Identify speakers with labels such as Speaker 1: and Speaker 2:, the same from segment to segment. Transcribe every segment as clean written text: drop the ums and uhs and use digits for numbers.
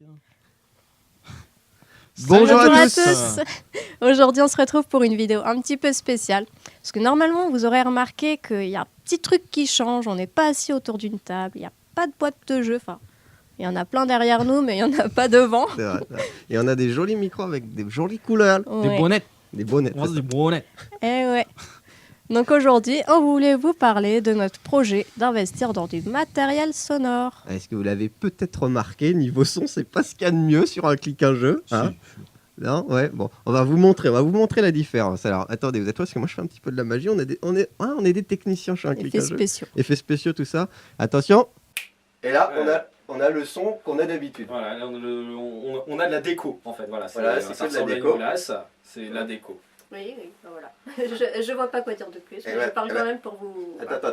Speaker 1: bien.
Speaker 2: Bonjour à
Speaker 3: tous. Aujourd'hui, on se retrouve pour une vidéo un petit peu spéciale. Parce que normalement, vous aurez remarqué qu'il y a un petit truc qui change. On n'est pas assis autour d'une table. Il n'y a pas de boîte de jeu. Enfin, il y en a plein derrière nous, mais il n'y en a pas devant.
Speaker 2: C'est vrai. Et on a des jolis micros avec des jolies couleurs.
Speaker 3: Ouais.
Speaker 1: Des bonnettes.
Speaker 2: Des bonnettes.
Speaker 1: On des bonnettes.
Speaker 3: Eh ouais. Donc aujourd'hui, on voulait vous parler de notre projet d'investir dans du matériel sonore.
Speaker 2: Est-ce que vous l'avez peut-être remarqué, niveau son, c'est pas ce qu'il y a de mieux sur un clic un jeu. Hein, non, ouais, bon, on va vous montrer la différence. Alors, attendez, vous êtes parce que moi je fais un petit peu de la magie. On est des techniciens chez un clic un
Speaker 3: Effets
Speaker 2: jeu.
Speaker 3: spéciaux.
Speaker 2: Effets spéciaux, tout ça. Attention. Et là, on a le son qu'on a d'habitude.
Speaker 1: Voilà, là, on a de la déco en fait. Voilà,
Speaker 2: c'est que de la déco.
Speaker 1: C'est la déco.
Speaker 3: Oui, voilà. Je vois pas quoi dire de plus.
Speaker 2: Mais je parle quand
Speaker 3: même pour vous.
Speaker 2: Attends.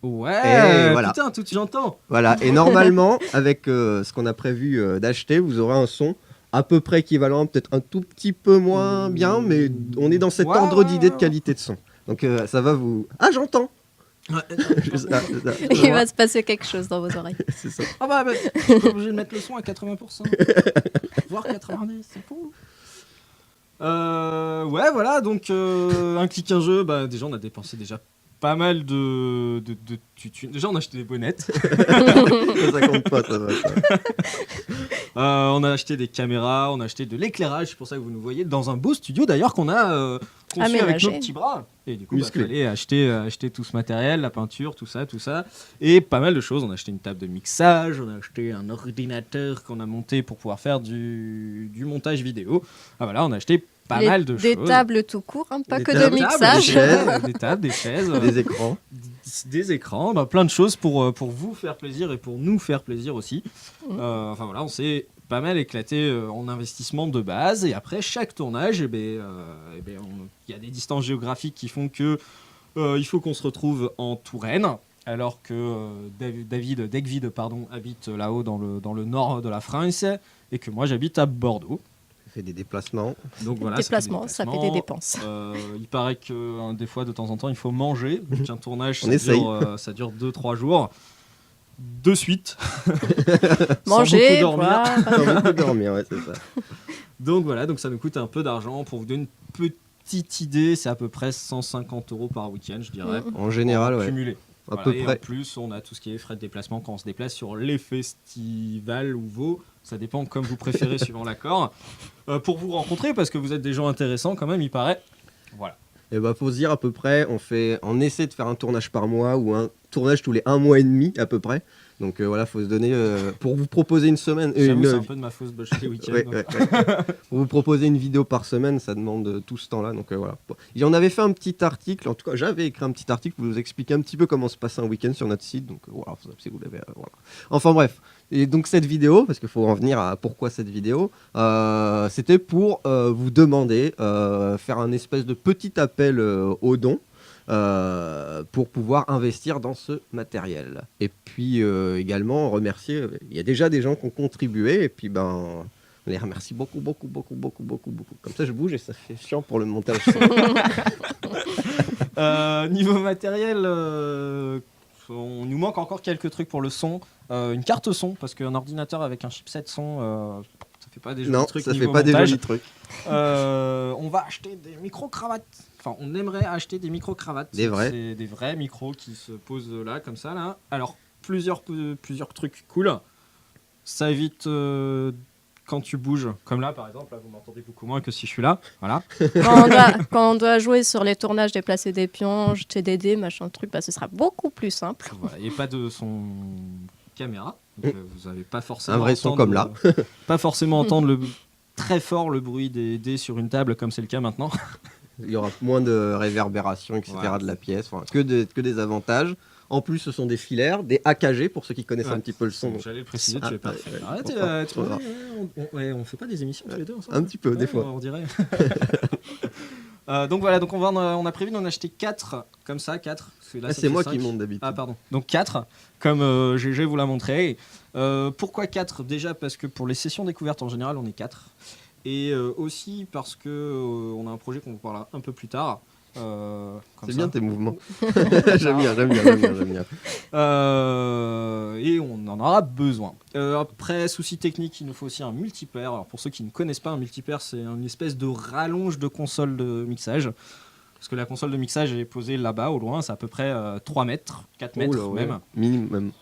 Speaker 1: Ouais,
Speaker 2: Et voilà.
Speaker 1: putain, tout j'entends.
Speaker 2: Voilà, et normalement, avec ce qu'on a prévu d'acheter, vous aurez un son à peu près équivalent, peut-être un tout petit peu moins bien, mais on est dans cet ordre d'idée de qualité de son. Donc ça va vous... Ah, j'entends. C'est ça.
Speaker 3: Il va se passer quelque chose dans vos oreilles.
Speaker 2: C'est ça.
Speaker 1: Ah bah, je suis obligé de mettre le son à 80%. Voire 90%, c'est fou. Ouais, voilà, donc un clic un jeu, bah déjà on a dépensé déjà pas mal de thunes. Déjà on a acheté des bonnettes.
Speaker 2: Ça compte pas, ça va.
Speaker 1: On a acheté des caméras, on a acheté de l'éclairage, c'est pour ça que vous nous voyez dans un beau studio d'ailleurs qu'on a conçu avec nos petits bras. Et du coup, il fallait acheter tout ce matériel, la peinture, tout ça. Et pas mal de choses. On a acheté une table de mixage, on a acheté un ordinateur qu'on a monté pour pouvoir faire du montage vidéo. Ah voilà, on a acheté pas mal de
Speaker 3: des
Speaker 1: choses.
Speaker 3: tables tout court, hein, pas
Speaker 2: Des
Speaker 3: que
Speaker 2: tables,
Speaker 3: de mixage.
Speaker 1: Des tables, des chaises.
Speaker 2: Des écrans.
Speaker 1: Bah, plein de choses pour vous faire plaisir et pour nous faire plaisir aussi. Enfin voilà, on s'est pas mal éclaté en investissement de base, et après chaque tournage, il y a des distances géographiques qui font que il faut qu'on se retrouve en Touraine, alors que Degvide habite là-haut dans le nord de la France, et que moi j'habite à Bordeaux.
Speaker 2: Fait des déplacements.
Speaker 1: Donc voilà,
Speaker 3: ça fait des dépenses.
Speaker 1: Il paraît que des fois, de temps en temps, il faut manger. Donc un tournage, ça dure 2-3 jours. De suite.
Speaker 3: Manger,
Speaker 1: sans beaucoup dormir.
Speaker 2: Sans beaucoup dormir, ouais, c'est ça.
Speaker 1: Donc voilà, donc ça nous coûte un peu d'argent. Pour vous donner une petite idée, c'est à peu près 150 € par week-end, je dirais.
Speaker 2: En général, ouais.
Speaker 1: Cumulé.
Speaker 2: À
Speaker 1: Voilà,
Speaker 2: peu
Speaker 1: et
Speaker 2: près.
Speaker 1: en plus, on a tout ce qui est frais de déplacement quand on se déplace sur les festivals ou vos. Ça dépend comme vous préférez suivant l'accord. Pour vous rencontrer, parce que vous êtes des gens intéressants quand même, il paraît. Voilà.
Speaker 2: Et bah faut se dire à peu près, on essaie de faire un tournage par mois ou un tournage tous les 1 mois et demi à peu près. Donc voilà, faut se donner pour vous proposer une semaine.
Speaker 1: J'avoue, c'est un peu de ma fausse bûche les week-ends.
Speaker 2: Ouais. Pour vous proposer une vidéo par semaine, ça demande tout ce temps-là. Donc voilà. On avait fait un petit article, en tout cas j'avais écrit un petit article pour vous expliquer un petit peu comment se passe un week-end sur notre site. Donc voilà, si vous l'avez. Voilà. Enfin bref. Et donc cette vidéo, parce qu'il faut en venir à pourquoi cette vidéo, c'était pour vous demander, faire un espèce de petit appel aux dons. Pour pouvoir investir dans ce matériel. Et puis également remercier, il y a déjà des gens qui ont contribué, et puis on les remercie beaucoup. Comme ça je bouge et ça fait chiant pour le montage.
Speaker 1: Niveau matériel, on nous manque encore quelques trucs pour le son. Une carte son, parce qu'un ordinateur avec un chipset son, ça fait pas des jolis trucs.
Speaker 2: Non, ça fait pas des jolis trucs.
Speaker 1: On va acheter des micro-cravates. Enfin, on aimerait acheter des micro-cravates.
Speaker 2: Des vrais.
Speaker 1: C'est des vrais micros qui se posent là, comme ça, là. Alors, plusieurs trucs cool. Ça évite quand tu bouges. Comme là, par exemple, là, vous m'entendez beaucoup moins que si je suis là. Voilà.
Speaker 3: Quand on doit jouer sur les tournages, déplacer des pions, jeter des dés, machin truc, ce sera beaucoup plus simple.
Speaker 1: Voilà. Il n'y a pas de son caméra. Donc, vous n'avez pas forcément
Speaker 2: un vrai son comme là.
Speaker 1: Pas forcément entendre très fort le bruit des dés sur une table, comme c'est le cas maintenant.
Speaker 2: Il y aura moins de réverbération, etc. de la pièce. Enfin, que des avantages. En plus, ce sont des filaires, des AKG pour ceux qui connaissent un petit peu le son.
Speaker 1: J'allais le préciser, tu l'as pas fait. Arrête, on fait pas des émissions tous les deux ensemble.
Speaker 2: Un petit peu, des fois.
Speaker 1: On dirait. Donc voilà, on a prévu d'en acheter 4 comme ça, 4. Là,
Speaker 2: c'est moi qui monte d'habitude.
Speaker 1: Ah pardon. Donc 4, comme GG vous l'a montré. Pourquoi 4 ? Déjà parce que pour les sessions découvertes en général, on est 4. Et aussi parce que on a un projet qu'on vous parlera un peu plus tard, Comme
Speaker 2: C'est
Speaker 1: ça.
Speaker 2: bien tes mouvements. J'aime bien.
Speaker 1: Et on en aura besoin. Après, souci technique, il nous faut aussi un multipair. Alors pour ceux qui ne connaissent pas, un multipair, c'est une espèce de rallonge de console de mixage. Parce que la console de mixage est posée là-bas, au loin, c'est à peu près 3 mètres, 4 mètres
Speaker 2: Oh là, ouais.
Speaker 1: même.
Speaker 2: Minimum.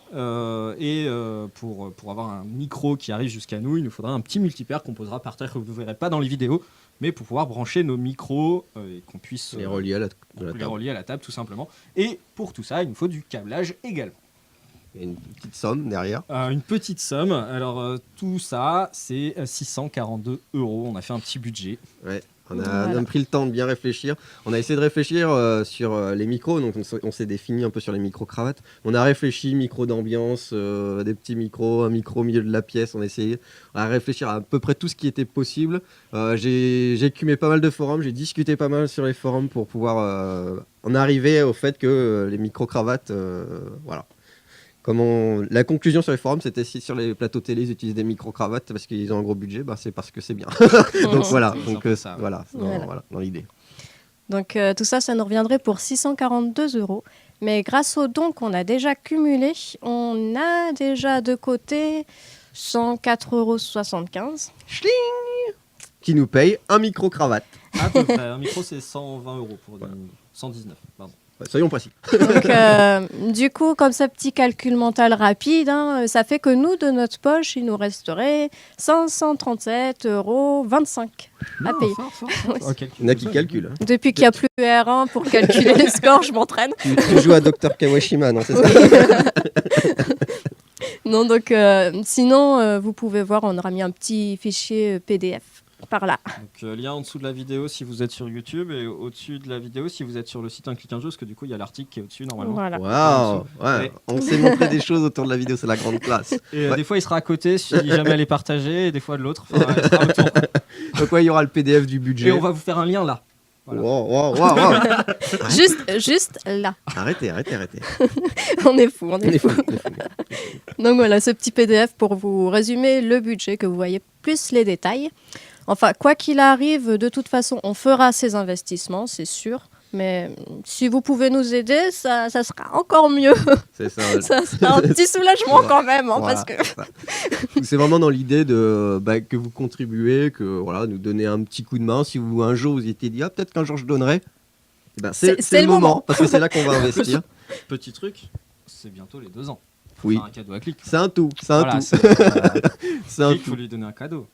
Speaker 1: Pour avoir un micro qui arrive jusqu'à nous, il nous faudra un petit multipair qu'on posera par terre que vous ne verrez pas dans les vidéos, mais pour pouvoir brancher nos micros et qu'on puisse
Speaker 2: Les relier à la
Speaker 1: les relier à la table tout simplement. Et pour tout ça, il nous faut du câblage également.
Speaker 2: Il y a une petite somme derrière.
Speaker 1: Une petite somme. Alors tout ça, c'est 642 €. On a fait un petit budget.
Speaker 2: Ouais. On
Speaker 3: Voilà.
Speaker 2: a pris le temps de bien réfléchir. On a essayé de réfléchir sur les micros, donc on s'est défini un peu sur les micro-cravates. On a réfléchi, micro d'ambiance, des petits micros, un micro au milieu de la pièce. On a essayé à réfléchir à peu près tout ce qui était possible. J'ai écumé pas mal de forums, j'ai discuté pas mal sur les forums pour pouvoir en arriver au fait que les micro-cravates, voilà. La conclusion sur les forums, c'était si sur les plateaux télé ils utilisent des micro-cravates parce qu'ils ont un gros budget, bah, c'est parce que c'est bien. Donc voilà,
Speaker 1: C'est
Speaker 2: donc,
Speaker 1: un peu ça, ouais.
Speaker 2: voilà,
Speaker 3: Voilà.
Speaker 2: dans l'idée.
Speaker 3: Donc tout ça, ça nous reviendrait pour 642 €. Mais grâce aux dons qu'on a déjà cumulés, on a déjà de côté 104,75 €.
Speaker 2: Qui nous paye un micro-cravate.
Speaker 1: À peu près. Un micro, c'est 120 € pour des... 119, pardon.
Speaker 2: Ouais, soyons précis.
Speaker 3: Donc, du coup, comme ça, petit calcul mental rapide, hein, ça fait que nous, de notre poche, il nous resterait 537,25 € à payer.
Speaker 2: Il y en a qui calculent. Hein.
Speaker 3: Depuis qu'il n'y a plus R1 pour calculer les scores, je m'entraîne.
Speaker 2: Tu joues à Dr Kawashima, non, c'est ça?
Speaker 3: Non, donc, sinon, vous pouvez voir, on aura mis un petit fichier PDF par là.
Speaker 1: Donc lien en dessous de la vidéo si vous êtes sur YouTube et au-dessus de la vidéo si vous êtes sur le site Un clic un jeu, parce que du coup il y a l'article qui est au-dessus normalement.
Speaker 3: Voilà.
Speaker 2: Waouh, ouais,
Speaker 1: Ouais.
Speaker 2: on s'est montré des choses autour de la vidéo, c'est la grande classe.
Speaker 1: Et
Speaker 2: Ouais.
Speaker 1: des fois il sera à côté si jamais elle est partagée, et des fois de l'autre. Enfin, elle sera autour.
Speaker 2: Donc ouais, il y aura le PDF du budget.
Speaker 1: Et on va vous faire un lien là. Voilà.
Speaker 2: Wow.
Speaker 3: Juste là.
Speaker 2: Arrêtez.
Speaker 3: On est fou,
Speaker 2: On est fou.
Speaker 3: Donc voilà, ce petit PDF pour vous résumer le budget que vous voyez, plus les détails. Enfin, quoi qu'il arrive, de toute façon, on fera ces investissements, c'est sûr. Mais si vous pouvez nous aider, ça sera encore mieux.
Speaker 2: C'est ça.
Speaker 3: Ça sera un petit soulagement quand même, hein,
Speaker 2: Voilà,
Speaker 3: parce que...
Speaker 2: c'est ça. C'est vraiment dans l'idée de que vous contribuez, que voilà, nous donner un petit coup de main. Si vous un jour vous y étiez dit peut-être qu'un jour je donnerai, eh ben, c'est le moment parce que c'est là qu'on va investir.
Speaker 1: Petit truc, c'est bientôt les 2 ans. Faut
Speaker 2: Oui.
Speaker 1: faire un cadeau à Click.
Speaker 2: C'est un tout.
Speaker 1: Voilà,
Speaker 2: C'est un
Speaker 1: Click,
Speaker 2: tout.
Speaker 1: faut lui donner un cadeau.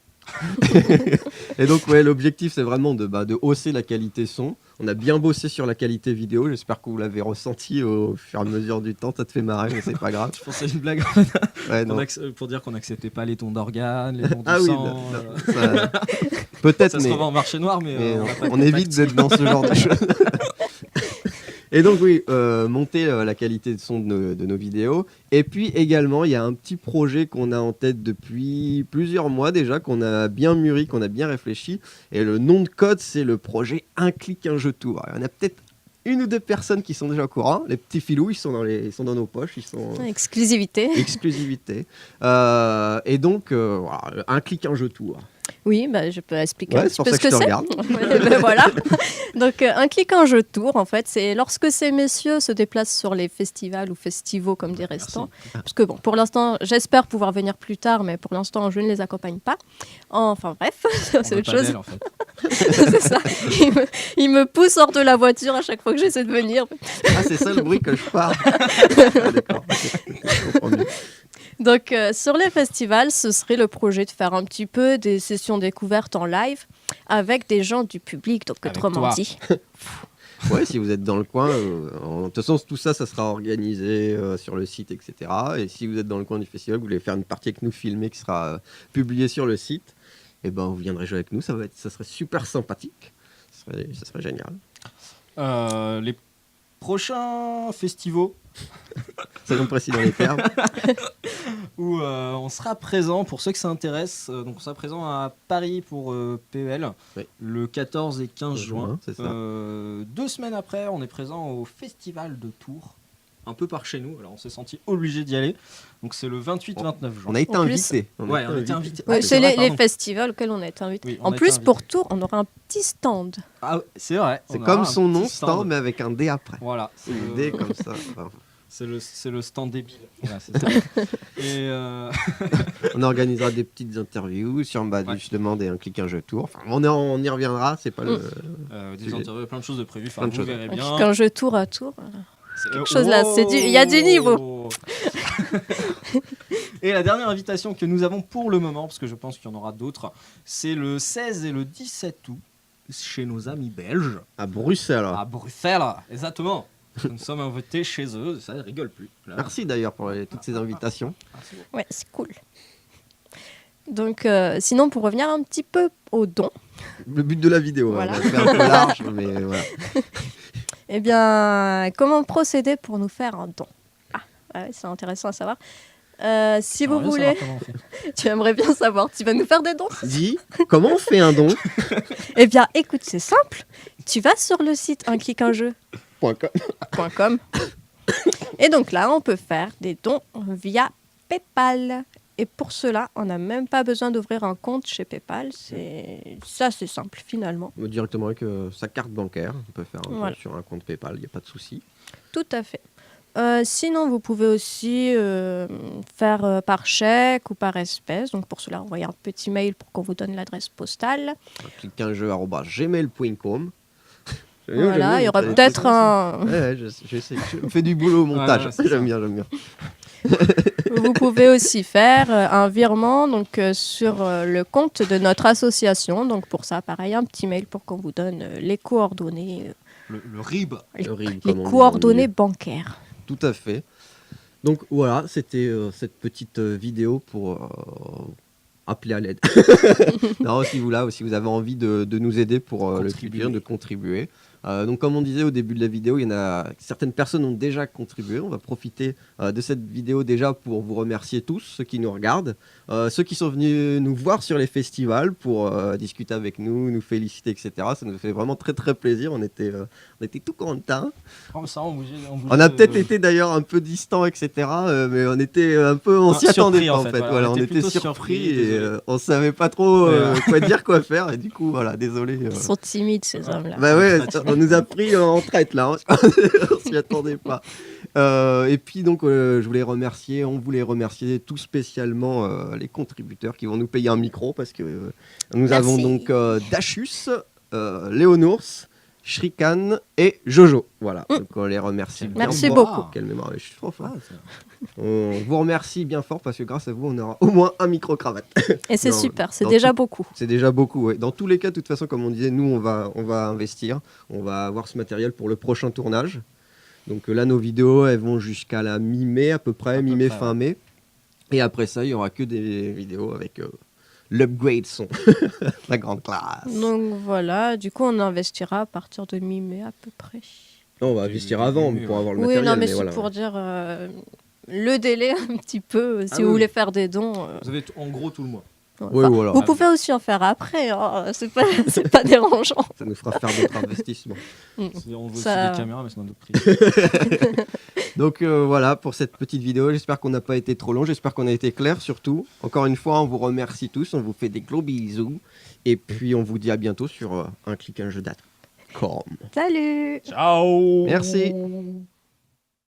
Speaker 2: Et donc ouais, l'objectif c'est vraiment de hausser la qualité son. On a bien bossé sur la qualité vidéo. J'espère que vous l'avez ressenti au fur et à mesure du temps. Ça te fait marrer, mais c'est pas grave.
Speaker 1: Je pensais une blague
Speaker 2: Ouais, non.
Speaker 1: pour dire qu'on n'acceptait pas les dons d'organes, les dons de
Speaker 2: Ah oui,
Speaker 1: sang.
Speaker 2: non, ça- peut-être,
Speaker 1: Ça se
Speaker 2: mais,
Speaker 1: revend au marché noir, mais
Speaker 2: mais
Speaker 1: on n'a pas de
Speaker 2: on
Speaker 1: contact.
Speaker 2: évite d'être dans ce genre de choses. Et donc oui, monter la qualité de son de nos vidéos. Et puis également, il y a un petit projet qu'on a en tête depuis plusieurs mois déjà, qu'on a bien mûri, qu'on a bien réfléchi. Et le nom de code, c'est le projet Un clic, un jeu tour. Il y en a peut-être une ou deux personnes qui sont déjà au courant. Les petits filous, ils sont dans nos poches, ils sont
Speaker 3: Exclusivité.
Speaker 2: exclusivité. Et donc, voilà, Un clic, un jeu tour.
Speaker 3: Oui, je peux expliquer
Speaker 2: Ouais,
Speaker 3: un
Speaker 2: c'est
Speaker 3: petit
Speaker 2: pour
Speaker 3: peu
Speaker 2: ça
Speaker 3: ce
Speaker 2: que
Speaker 3: que
Speaker 2: je te
Speaker 3: c'est.
Speaker 2: regarde.
Speaker 3: Ouais, voilà. Donc, un clic, un jeu tour, en fait, c'est lorsque ces messieurs se déplacent sur les festivals ou festivals, comme des restants. Parce que, bon, pour l'instant, j'espère pouvoir venir plus tard, mais pour l'instant, je ne les accompagne pas. Enfin, bref,
Speaker 1: On
Speaker 3: c'est
Speaker 1: veut
Speaker 3: autre
Speaker 1: pas
Speaker 3: chose.
Speaker 1: d'elle, en fait.
Speaker 3: C'est ça. Il me pousse hors de la voiture à chaque fois que j'essaie de venir.
Speaker 2: Ah, c'est ça le bruit que je parle. Ah, d'accord. Je comprends mieux.
Speaker 3: Donc, sur les festivals, ce serait le projet de faire un petit peu des sessions découvertes en live avec des gens du public, donc
Speaker 1: Avec
Speaker 3: autrement
Speaker 1: toi.
Speaker 3: dit.
Speaker 2: Ouais, si vous êtes dans le coin, de toute façon, tout ça, ça sera organisé sur le site, etc. Et si vous êtes dans le coin du festival, vous voulez faire une partie avec nous filmée qui sera publiée sur le site, et ben vous viendrez jouer avec nous, ça serait super sympathique. Ça serait génial.
Speaker 1: Les prochains festivals
Speaker 2: Soyons précis dans les termes.
Speaker 1: où on sera présent, pour ceux que ça intéresse, donc on sera présent à Paris pour PEL
Speaker 2: Oui.
Speaker 1: le 14 et 15 juin.
Speaker 2: C'est ça.
Speaker 1: 2 semaines après, on est présent au Festival de Tours, un peu par chez nous. Alors on s'est senti obligé d'y aller. Donc c'est le 28-29 juin.
Speaker 2: On a été
Speaker 3: En plus-
Speaker 2: invités.
Speaker 1: Ouais, on a été invités.
Speaker 3: Ouais,
Speaker 1: Ah,
Speaker 3: c'est
Speaker 1: vrai,
Speaker 3: les
Speaker 1: pardon.
Speaker 3: festivals auxquels on a été invités.
Speaker 1: Oui, on
Speaker 3: En
Speaker 1: a été
Speaker 3: plus,
Speaker 1: invités.
Speaker 3: pour Tours, on aura un petit stand.
Speaker 1: Ah, c'est vrai.
Speaker 2: C'est
Speaker 1: on
Speaker 2: comme
Speaker 1: aura
Speaker 2: son
Speaker 1: un
Speaker 2: nom,
Speaker 1: petit
Speaker 2: stand, mais avec un D après.
Speaker 1: Voilà.
Speaker 2: C'est une D comme ça. Enfin,
Speaker 1: C'est le stand débile. Voilà, c'est ça. Et
Speaker 2: on organisera des petites interviews sur
Speaker 1: Ouais.
Speaker 2: justement un clic un jeu tour. Enfin, on y reviendra, c'est pas le.
Speaker 1: des
Speaker 2: Sujet.
Speaker 1: interviews, plein de choses de prévues. Enfin,
Speaker 2: Plein de
Speaker 1: vous
Speaker 2: choses.
Speaker 1: verrez
Speaker 3: Donc,
Speaker 1: bien.
Speaker 3: qu'un jeu tour à tour.
Speaker 1: C'est
Speaker 3: quelque chose là, il y a du niveau.
Speaker 1: Et la dernière invitation que nous avons pour le moment, parce que je pense qu'il y en aura d'autres, c'est le 16 et le 17 août chez nos amis belges
Speaker 2: À Bruxelles.
Speaker 1: à Bruxelles. Exactement. Nous sommes invités chez eux, ça ne rigole plus. Là.
Speaker 2: Merci d'ailleurs pour toutes ces invitations.
Speaker 1: Ah, c'est bon.
Speaker 3: Ouais, c'est cool. Donc, sinon, pour revenir un petit peu aux dons,
Speaker 2: Le but de la vidéo,
Speaker 3: Voilà.
Speaker 2: on a fait un peu large, mais voilà.
Speaker 3: eh bien, comment procéder pour nous faire un don? Ouais, c'est intéressant à savoir. Si vous
Speaker 1: J'aimerais bien
Speaker 3: voulez,
Speaker 1: savoir comment on fait.
Speaker 3: tu aimerais bien savoir, tu vas nous faire des dons?
Speaker 2: Dis, comment on fait un don
Speaker 3: Eh bien, écoute, c'est simple. Tu vas sur le site uncliquunjeu.com et donc là, on peut faire des dons via PayPal. Et pour cela, on n'a même pas besoin d'ouvrir un compte chez PayPal. C'est simple finalement.
Speaker 2: Directement avec sa carte bancaire. On peut faire un don
Speaker 3: Voilà.
Speaker 2: sur un compte PayPal, il n'y a pas de souci.
Speaker 3: Tout à fait. Sinon, vous pouvez aussi faire par chèque ou par espèce. Donc pour cela, envoyez un petit mail pour qu'on vous donne l'adresse postale.
Speaker 2: cliquunjeu@gmail.com.
Speaker 3: Voilà, il y aura peut-être un...
Speaker 2: Ouais, je sais, je fais du boulot au montage.
Speaker 1: Ouais, c'est ça.
Speaker 2: j'aime bien.
Speaker 3: Vous pouvez aussi faire un virement donc, sur le compte de notre association. Donc pour ça, pareil, un petit mail pour qu'on vous donne les coordonnées,
Speaker 1: Le RIB.
Speaker 2: Le RIB,
Speaker 3: les
Speaker 2: comme on dit
Speaker 3: coordonnées
Speaker 2: dans
Speaker 3: bancaires.
Speaker 2: le milieu. Tout à fait. Donc voilà, c'était cette petite vidéo pour appeler à l'aide. Non, si vous avez envie de nous aider pour le
Speaker 1: Contribuer.
Speaker 2: futur, de contribuer. Donc comme on disait au début de la vidéo, il y en a certaines personnes ont déjà contribué. On va profiter de cette vidéo déjà pour vous remercier tous ceux qui nous regardent, ceux qui sont venus nous voir sur les festivals pour discuter avec nous féliciter, etc. Ça nous fait vraiment très très plaisir. On était tout contents.
Speaker 1: Comme ça, on bougeait,
Speaker 2: On a peut-être été d'ailleurs un peu distant, etc. Mais on était on s'y attendait
Speaker 1: surpris,
Speaker 2: pas
Speaker 1: en
Speaker 2: en
Speaker 1: fait,
Speaker 2: fait.
Speaker 1: voilà.
Speaker 2: Voilà,
Speaker 1: On
Speaker 2: on
Speaker 1: était
Speaker 2: était
Speaker 1: plutôt
Speaker 2: surpris
Speaker 1: surpris,
Speaker 2: et
Speaker 1: désolé.
Speaker 2: on savait pas trop
Speaker 1: Voilà.
Speaker 2: quoi dire, quoi faire. Et du coup, voilà, désolé.
Speaker 3: Ils sont timides, ces hommes-là.
Speaker 2: Bah ouais, on nous a pris en traite là, hein. On s'y attendait pas. Et puis donc, on voulait remercier tout spécialement les contributeurs qui vont nous payer un micro parce que nous
Speaker 3: Merci.
Speaker 2: avons donc Dachus, Léonours, Shrikan et Jojo. Voilà, donc on les remercie bien
Speaker 3: Merci
Speaker 2: fort.
Speaker 3: beaucoup.
Speaker 2: Quelle mémoire, je suis trop fort.
Speaker 1: Ah,
Speaker 2: On vous remercie bien fort parce que grâce à vous, on aura au moins un micro-cravate.
Speaker 3: Et c'est
Speaker 2: Non,
Speaker 3: super, c'est
Speaker 2: dans
Speaker 3: déjà
Speaker 2: tout-
Speaker 3: beaucoup.
Speaker 2: C'est déjà beaucoup, ouais. Dans tous les cas, de toute façon, comme on disait, nous, on va investir. On va avoir ce matériel pour le prochain tournage. Donc là, nos vidéos, elles vont jusqu'à la mi-mai à peu près,
Speaker 1: À peu
Speaker 2: mi-mai,
Speaker 1: près,
Speaker 2: fin mai. Et après ça, il y aura que des vidéos avec l'upgrade son. La grande classe.
Speaker 3: Donc voilà, du coup, on investira à partir de mi-mai à peu près.
Speaker 2: Non, on va investir avant
Speaker 1: Oui,
Speaker 2: pour
Speaker 1: ouais.
Speaker 2: avoir le
Speaker 3: Oui,
Speaker 2: matériel.
Speaker 3: non, mais c'est
Speaker 2: voilà.
Speaker 3: pour dire le délai un petit peu, si
Speaker 1: Ah
Speaker 3: vous
Speaker 1: oui.
Speaker 3: voulez faire des dons.
Speaker 1: Vous avez en gros tout le mois.
Speaker 2: Oui, voilà.
Speaker 3: Vous pouvez aussi en faire après, hein, c'est pas dérangeant.
Speaker 2: Ça nous fera faire d'autres investissements.
Speaker 1: On veut
Speaker 3: Ça-
Speaker 1: aussi des caméras, mais c'est un autre prix.
Speaker 2: Donc voilà pour cette petite vidéo. J'espère qu'on n'a pas été trop long. J'espère qu'on a été clair surtout. Encore une fois, on vous remercie tous. On vous fait des gros bisous. Et puis on vous dit à bientôt sur un clic un jeu date.
Speaker 3: Salut!
Speaker 1: Ciao.
Speaker 2: Merci.